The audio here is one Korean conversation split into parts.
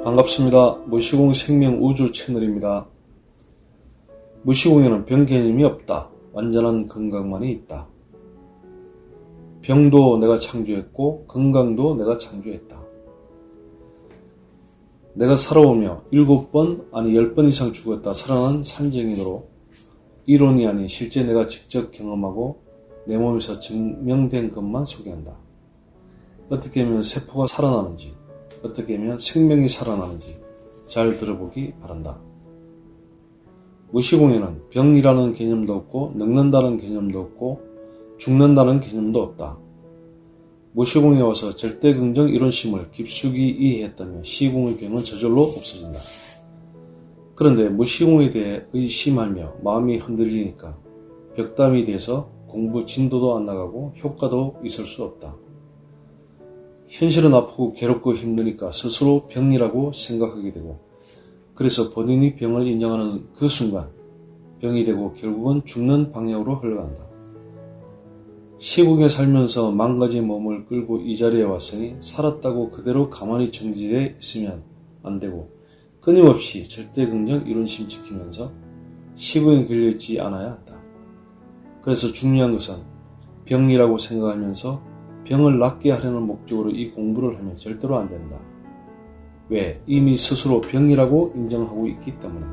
반갑습니다. 무시공 생명우주 채널입니다. 무시공에는 병 개념이 없다. 완전한 건강만이 있다. 병도 내가 창조했고 건강도 내가 창조했다. 내가 살아오며 7번 아니 10번 이상 죽었다 살아난 산증인으로 이론이 아닌 실제 내가 직접 경험하고 내 몸에서 증명된 것만 소개한다. 어떻게 하면 세포가 살아나는지, 어떻게 하면 생명이 살아나는지 잘 들어보기 바란다. 무시공에는 병이라는 개념도 없고 늙는다는 개념도 없고 죽는다는 개념도 없다. 무시공에 와서 절대긍정 이론심을 깊숙이 이해했다면 시공의 병은 저절로 없어진다. 그런데 무시공에 대해 의심하며 마음이 흔들리니까 벽담이 돼서 공부 진도도 안 나가고 효과도 있을 수 없다. 현실은 아프고 괴롭고 힘드니까 스스로 병이라고 생각하게 되고 그래서 본인이 병을 인정하는 그 순간 병이 되고 결국은 죽는 방향으로 흘러간다. 시국에 살면서 망가진 몸을 끌고 이 자리에 왔으니 살았다고 그대로 가만히 정지되어 있으면 안 되고 끊임없이 절대긍정 이론심 지키면서 시국에 걸려있지 않아야 한다. 그래서 중요한 것은 병이라고 생각하면서 병을 낫게 하려는 목적으로 이 공부를 하면 절대로 안 된다. 왜? 이미 스스로 병이라고 인정하고 있기 때문에.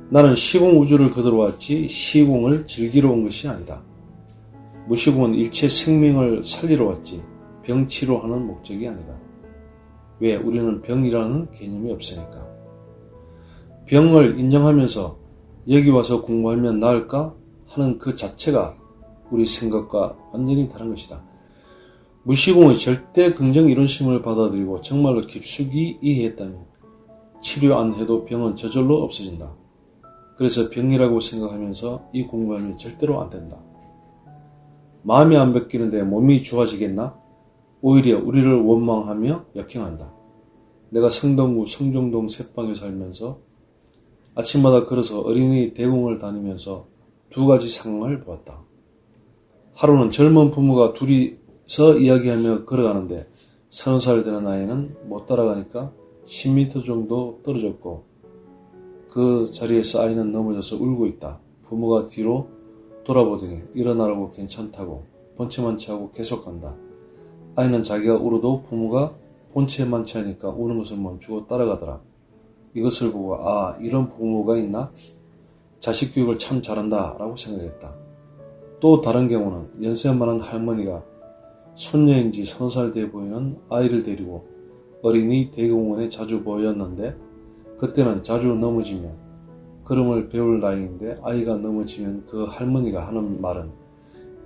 나는 시공 우주를 거들어 왔지 시공을 즐기러 온 것이 아니다. 무시공은 일체 생명을 살리러 왔지 병 치료하는 목적이 아니다. 왜? 우리는 병이라는 개념이 없으니까. 병을 인정하면서 여기 와서 공부하면 나을까 하는 그 자체가 우리 생각과 완전히 다른 것이다. 무시공의 절대 긍정 이론심을 받아들이고 정말로 깊숙이 이해했다면 치료 안 해도 병은 저절로 없어진다. 그래서 병이라고 생각하면서 이 공부하면 절대로 안 된다. 마음이 안 바뀌는데 몸이 좋아지겠나? 오히려 우리를 원망하며 역행한다. 내가 성동구 성종동 새방에 살면서 아침마다 걸어서 어린이 대공을 다니면서 두 가지 상황을 보았다. 하루는 젊은 부모가 둘이서 이야기하며 걸어가는데 30살 되는 아이는 못 따라가니까 10m 정도 떨어졌고 그 자리에서 아이는 넘어져서 울고 있다. 부모가 뒤로 돌아보더니 일어나라고 괜찮다고 본체만 취하고 계속 간다. 아이는 자기가 울어도 부모가 본체만 취하니까 우는 것을 멈추고 따라가더라. 이것을 보고 이런 부모가 있나? 자식 교육을 참 잘한다 라고 생각했다. 또 다른 경우는 연세 많은 할머니가 손녀인지 30살 돼 보이는 아이를 데리고 어린이 대공원에 자주 보였는데 그때는 자주 넘어지면 걸음을 배울 나이인데 아이가 넘어지면 그 할머니가 하는 말은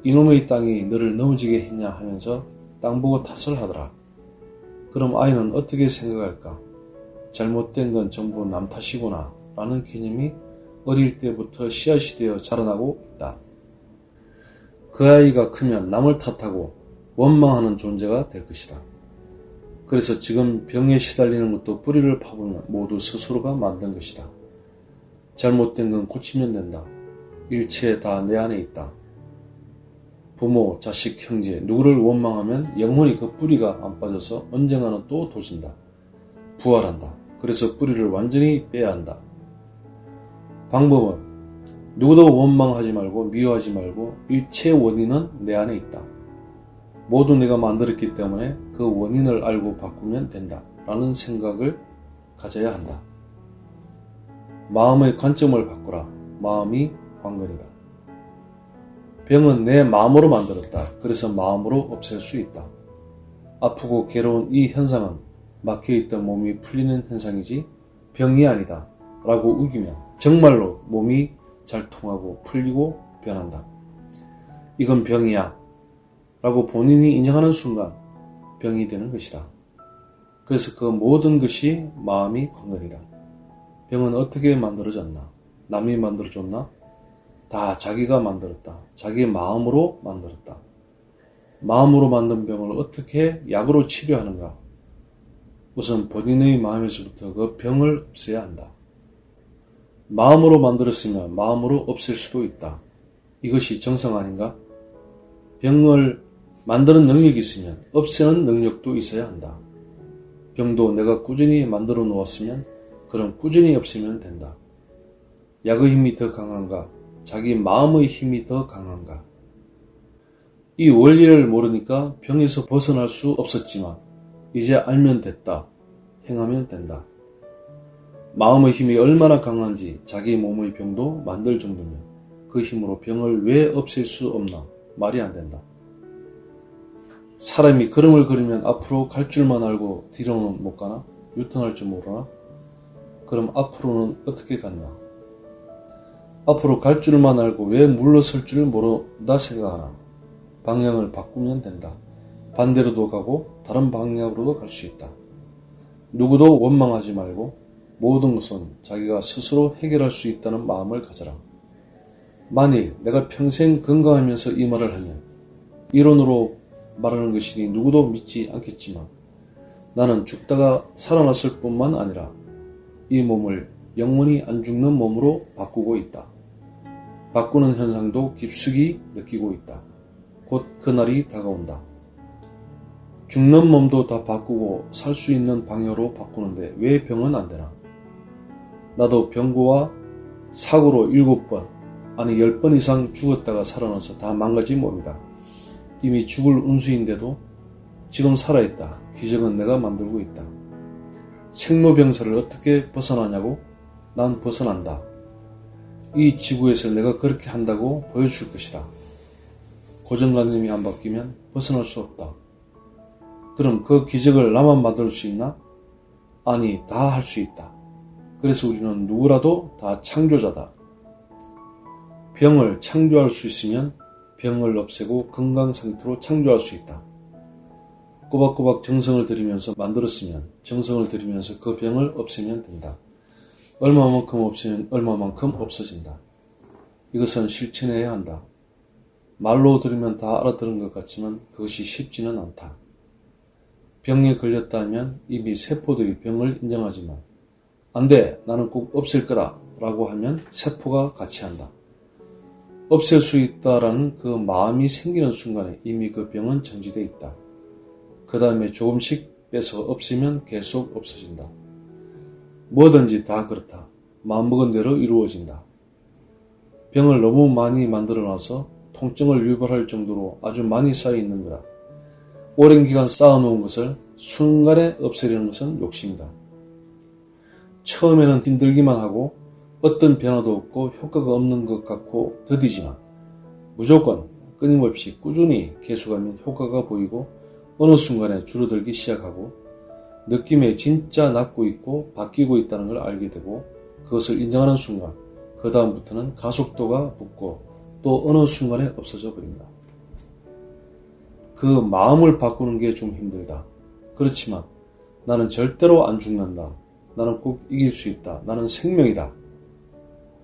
이놈의 땅이 너를 넘어지게 했냐 하면서 땅 보고 탓을 하더라. 그럼 아이는 어떻게 생각할까? 잘못된 건 전부 남 탓이구나 라는 개념이 어릴 때부터 씨앗이 되어 자라나고 있다. 그 아이가 크면 남을 탓하고 원망하는 존재가 될 것이다. 그래서 지금 병에 시달리는 것도 뿌리를 파보면 모두 스스로가 만든 것이다. 잘못된 건 고치면 된다. 일체 다 내 안에 있다. 부모, 자식, 형제 누구를 원망하면 영혼이 그 뿌리가 안 빠져서 언젠가는 또 도진다. 부활한다. 그래서 뿌리를 완전히 빼야 한다. 방법은 누구도 원망하지 말고 미워하지 말고 일체 원인은 내 안에 있다. 모두 내가 만들었기 때문에 그 원인을 알고 바꾸면 된다. 라는 생각을 가져야 한다. 마음의 관점을 바꾸라. 마음이 관건이다. 병은 내 마음으로 만들었다. 그래서 마음으로 없앨 수 있다. 아프고 괴로운 이 현상은 막혀있던 몸이 풀리는 현상이지 병이 아니다. 라고 우기면 정말로 몸이 잘 통하고 풀리고 변한다. 이건 병이야 라고 본인이 인정하는 순간 병이 되는 것이다. 그래서 그 모든 것이 마음이 관건이다. 병은 어떻게 만들어졌나? 남이 만들어줬나? 다 자기가 만들었다. 자기 마음으로 만들었다. 마음으로 만든 병을 어떻게 약으로 치료하는가? 우선 본인의 마음에서부터 그 병을 없애야 한다. 마음으로 만들었으면 마음으로 없앨 수도 있다. 이것이 정상 아닌가? 병을 만드는 능력이 있으면 없애는 능력도 있어야 한다. 병도 내가 꾸준히 만들어 놓았으면 그럼 꾸준히 없애면 된다. 약의 힘이 더 강한가? 자기 마음의 힘이 더 강한가? 이 원리를 모르니까 병에서 벗어날 수 없었지만 이제 알면 됐다. 행하면 된다. 마음의 힘이 얼마나 강한지 자기 몸의 병도 만들 정도면 그 힘으로 병을 왜 없앨 수 없나? 말이 안 된다. 사람이 걸음을 걸으면 앞으로 갈 줄만 알고 뒤로는 못 가나? 유턴할 줄 모르나? 그럼 앞으로는 어떻게 갔나? 앞으로 갈 줄만 알고 왜 물러설 줄 모른다 생각하나? 방향을 바꾸면 된다. 반대로도 가고 다른 방향으로도 갈 수 있다. 누구도 원망하지 말고 모든 것은 자기가 스스로 해결할 수 있다는 마음을 가져라. 만일 내가 평생 건강하면서 이 말을 하면 이론으로 말하는 것이니 누구도 믿지 않겠지만 나는 죽다가 살아났을 뿐만 아니라 이 몸을 영원히 안 죽는 몸으로 바꾸고 있다. 바꾸는 현상도 깊숙이 느끼고 있다. 곧 그날이 다가온다. 죽는 몸도 다 바꾸고 살 수 있는 방향으로 바꾸는데 왜 병은 안 되나? 나도 병고와 사고로 7번 아니 10번 이상 죽었다가 살아나서 다 망가진 몸이다. 이미 죽을 운수인데도 지금 살아있다. 기적은 내가 만들고 있다. 생로병사를 어떻게 벗어나냐고? 난 벗어난다. 이 지구에서 내가 그렇게 한다고 보여줄 것이다. 고정관념이 안 바뀌면 벗어날 수 없다. 그럼 그 기적을 나만 만들 수 있나? 아니, 다 할 수 있다. 그래서 우리는 누구라도 다 창조자다. 병을 창조할 수 있으면 병을 없애고 건강 상태로 창조할 수 있다. 꼬박꼬박 정성을 들이면서 만들었으면 정성을 들이면서 그 병을 없애면 된다. 얼마만큼 없애면 얼마만큼 없어진다. 이것은 실천해야 한다. 말로 들으면 다 알아들은 것 같지만 그것이 쉽지는 않다. 병에 걸렸다 하면 이미 세포들이 병을 인정하지만 안 돼, 나는 꼭 없앨 거다 라고 하면 세포가 같이 한다. 없앨 수 있다라는 그 마음이 생기는 순간에 이미 그 병은 정지되어 있다. 그 다음에 조금씩 빼서 없애면 계속 없어진다. 뭐든지 다 그렇다. 마음먹은 대로 이루어진다. 병을 너무 많이 만들어놔서 통증을 유발할 정도로 아주 많이 쌓여있는 거다. 오랜 기간 쌓아놓은 것을 순간에 없애려는 것은 욕심이다. 처음에는 힘들기만 하고 어떤 변화도 없고 효과가 없는 것 같고 더디지만 무조건 끊임없이 꾸준히 계속하면 효과가 보이고 어느 순간에 줄어들기 시작하고 느낌에 진짜 낫고 있고 바뀌고 있다는 걸 알게 되고 그것을 인정하는 순간 그 다음부터는 가속도가 붙고 또 어느 순간에 없어져 버린다. 그 마음을 바꾸는 게 좀 힘들다. 그렇지만 나는 절대로 안 죽는다. 나는 꼭 이길 수 있다. 나는 생명이다.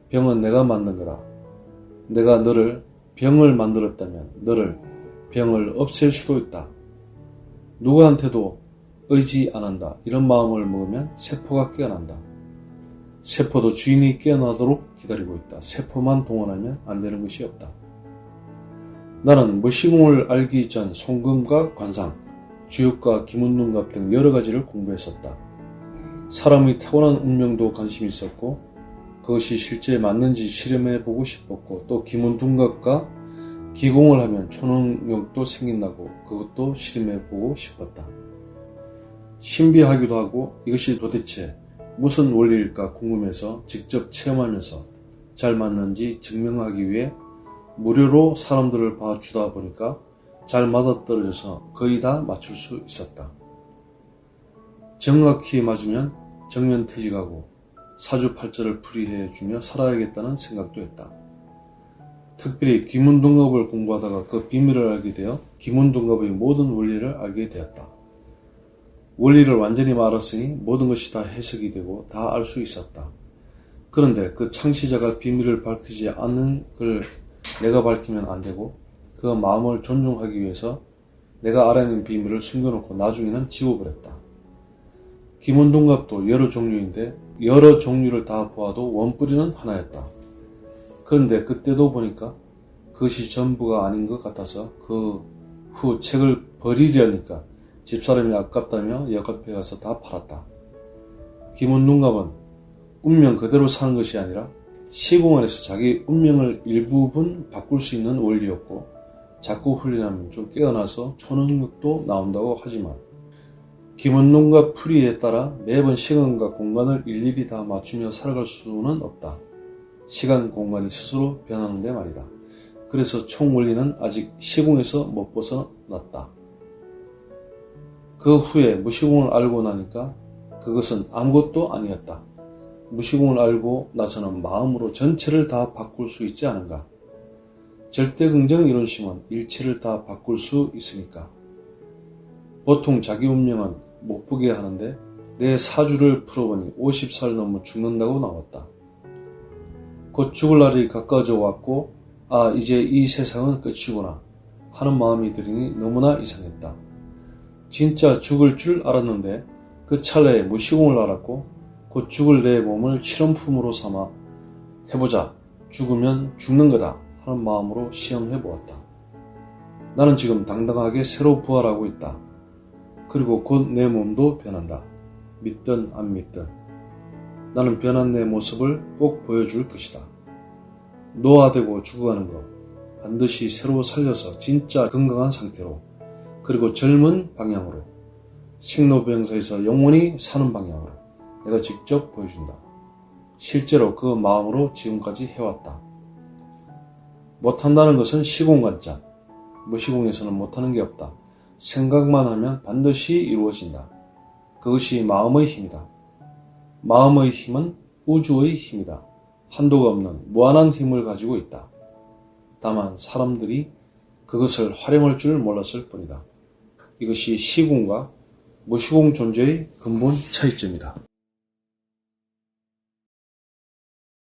병은 내가 만든 거다. 내가 너를 병을 만들었다면 너를 병을 없앨 수도 있다. 누구한테도 의지 안 한다. 이런 마음을 먹으면 세포가 깨어난다. 세포도 주인이 깨어나도록 기다리고 있다. 세포만 동원하면 안 되는 것이 없다. 나는 무시공을 알기 전 송금과 관상, 주역과 기문둔갑 등 여러 가지를 공부했었다. 사람의 타고난 운명도 관심이 있었고 그것이 실제 맞는지 실험해보고 싶었고 또 기문둔갑과 기공을 하면 초능력도 생긴다고 그것도 실험해보고 싶었다. 신비하기도 하고 이것이 도대체 무슨 원리일까 궁금해서 직접 체험하면서 잘 맞는지 증명하기 위해 무료로 사람들을 봐주다 보니까 잘 맞아떨어져서 거의 다 맞출 수 있었다. 정확히 맞으면 정면퇴직하고 사주팔자를 풀이해주며 살아야겠다는 생각도 했다. 특별히 기문둔갑을 공부하다가 그 비밀을 알게 되어 기문둔갑의 모든 원리를 알게 되었다. 원리를 완전히 알았으니 모든 것이 다 해석이 되고 다 알 수 있었다. 그런데 그 창시자가 비밀을 밝히지 않는 걸 내가 밝히면 안 되고 그 마음을 존중하기 위해서 내가 알아낸 비밀을 숨겨놓고 나중에는 지워버렸다. 기문둔갑도 여러 종류인데 여러 종류를 다 보아도 원뿌리는 하나였다. 그런데 그때도 보니까 그것이 전부가 아닌 것 같아서 그 후 책을 버리려니까 집사람이 아깝다며 역카페에 가서 다 팔았다. 김원동갑은 운명 그대로 사는 것이 아니라 시공 안에서 자기 운명을 일부분 바꿀 수 있는 원리였고, 자꾸 훈련하면 좀 깨어나서 초능력도 나온다고 하지만, 김원동갑 풀이에 따라 매번 시간과 공간을 일일이 다 맞추며 살아갈 수는 없다. 시간, 공간이 스스로 변하는데 말이다. 그래서 총 원리는 아직 시공에서 못 벗어났다. 그 후에 무시공을 알고 나니까 그것은 아무것도 아니었다. 무시공을 알고 나서는 마음으로 전체를 다 바꿀 수 있지 않은가? 절대긍정 이론심은 일체를 다 바꿀 수 있으니까. 보통 자기 운명은 못 보게 하는데 내 사주를 풀어보니 50살 넘어 죽는다고 나왔다. 곧 죽을 날이 가까워져 왔고, 아, 이제 이 세상은 끝이구나 하는 마음이 들으니 너무나 이상했다. 진짜 죽을 줄 알았는데 그 찰나에 무시공을 알았고, 곧 죽을 내 몸을 실험품으로 삼아 해보자, 죽으면 죽는 거다 하는 마음으로 시험해보았다. 나는 지금 당당하게 새로 부활하고 있다. 그리고 곧 내 몸도 변한다. 믿든 안 믿든 나는 변한 내 모습을 꼭 보여줄 것이다. 노화되고 죽어가는 것 반드시 새로 살려서 진짜 건강한 상태로, 그리고 젊은 방향으로, 생로병사에서 영원히 사는 방향으로 내가 직접 보여준다. 실제로 그 마음으로 지금까지 해왔다. 못한다는 것은 시공관점, 무시공에서는 못하는 게 없다. 생각만 하면 반드시 이루어진다. 그것이 마음의 힘이다. 마음의 힘은 우주의 힘이다. 한도가 없는 무한한 힘을 가지고 있다. 다만 사람들이 그것을 활용할 줄 몰랐을 뿐이다. 이것이 시공과 무시공 존재의 근본 차이점이다.